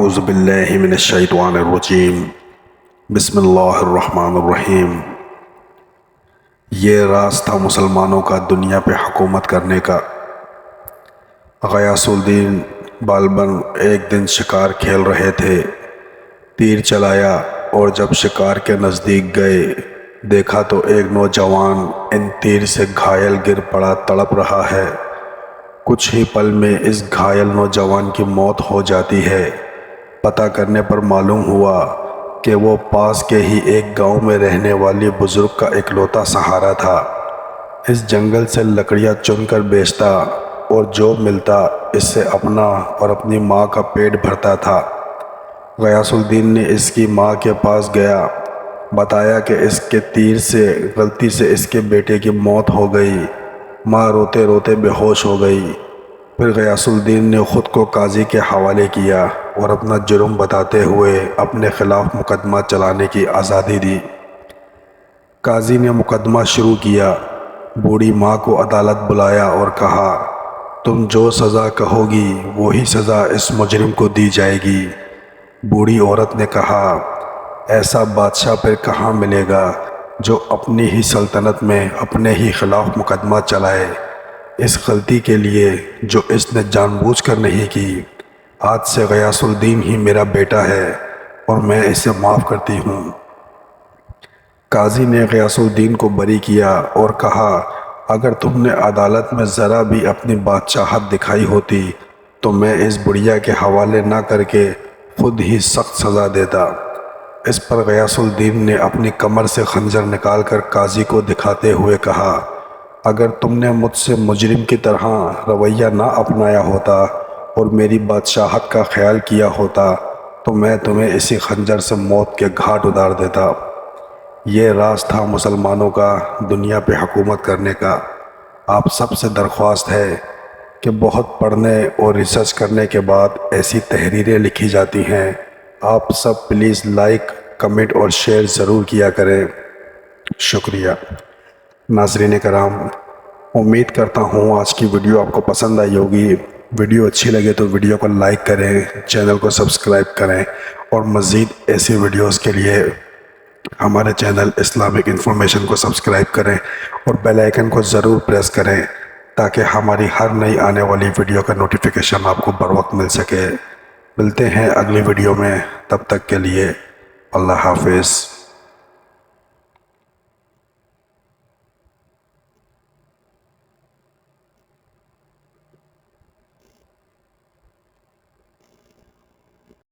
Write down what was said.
اعوذ باللہ من الشیطان الرجیم بسم اللہ الرحمن الرحیم۔ یہ راز تھا مسلمانوں کا دنیا پہ حکومت کرنے کا۔ غیاث الدین بالبن ایک دن شکار کھیل رہے تھے۔ تیر چلایا اور جب شکار کے نزدیک گئے دیکھا تو ایک نوجوان ان تیر سے گھائل گر پڑا تڑپ رہا ہے۔ کچھ ہی پل میں اس گھائل نوجوان کی موت ہو جاتی ہے۔ پتہ کرنے پر معلوم ہوا کہ وہ پاس کے ہی ایک گاؤں میں رہنے والی بزرگ کا اکلوتا سہارا تھا۔ اس جنگل سے لکڑیاں چن کر بیچتا اور جو ملتا اس سے اپنا اور اپنی ماں کا پیٹ بھرتا تھا۔ غیاث الدین نے اس کی ماں کے پاس گیا، بتایا کہ اس کے تیر سے غلطی سے اس کے بیٹے کی موت ہو گئی۔ ماں روتے روتے بے ہوش ہو گئی۔ پھر غیاث الدین نے خود کو قاضی کے حوالے کیا اور اپنا جرم بتاتے ہوئے اپنے خلاف مقدمہ چلانے کی آزادی دی۔ قاضی نے مقدمہ شروع کیا۔ بوڑھی ماں کو عدالت بلایا اور کہا، تم جو سزا کہو گی وہی سزا اس مجرم کو دی جائے گی۔ بوڑھی عورت نے کہا، ایسا بادشاہ پھر کہاں ملے گا جو اپنی ہی سلطنت میں اپنے ہی خلاف مقدمہ چلائے؟ اس غلطی کے لیے جو اس نے جان بوجھ کر نہیں کی، آج سے غیاث الدین ہی میرا بیٹا ہے اور میں اسے معاف کرتی ہوں۔ قاضی نے غیاث الدین کو بری کیا اور کہا، اگر تم نے عدالت میں ذرا بھی اپنی بادشاہت دکھائی ہوتی تو میں اس بڑھیا کے حوالے نہ کر کے خود ہی سخت سزا دیتا۔ اس پر غیاث الدین نے اپنی کمر سے خنجر نکال کر قاضی کو دکھاتے ہوئے کہا، اگر تم نے مجھ سے مجرم کی طرح رویہ نہ اپنایا ہوتا اور میری بادشاہت کا خیال کیا ہوتا تو میں تمہیں اسی خنجر سے موت کے گھاٹ اتار دیتا۔ یہ راز تھا مسلمانوں کا دنیا پہ حکومت کرنے کا۔ آپ سب سے درخواست ہے کہ بہت پڑھنے اور ریسرچ کرنے کے بعد ایسی تحریریں لکھی جاتی ہیں، آپ سب پلیز لائک، کمنٹ اور شیئر ضرور کیا کریں۔ شکریہ۔ ناظرین کرام، امید کرتا ہوں آج کی ویڈیو آپ کو پسند آئی ہوگی۔ ویڈیو اچھی لگے تو ویڈیو کو لائک کریں، چینل کو سبسکرائب کریں اور مزید ایسی ویڈیوز کے لیے ہمارے چینل اسلامک انفارمیشن کو سبسکرائب کریں اور بیل آئیکن کو ضرور پریس کریں تاکہ ہماری ہر نئی آنے والی ویڈیو کا نوٹیفیکیشن آپ کو بر وقت مل سکے۔ ملتے ہیں اگلی ویڈیو میں، تب تک کے لیے اللہ حافظ۔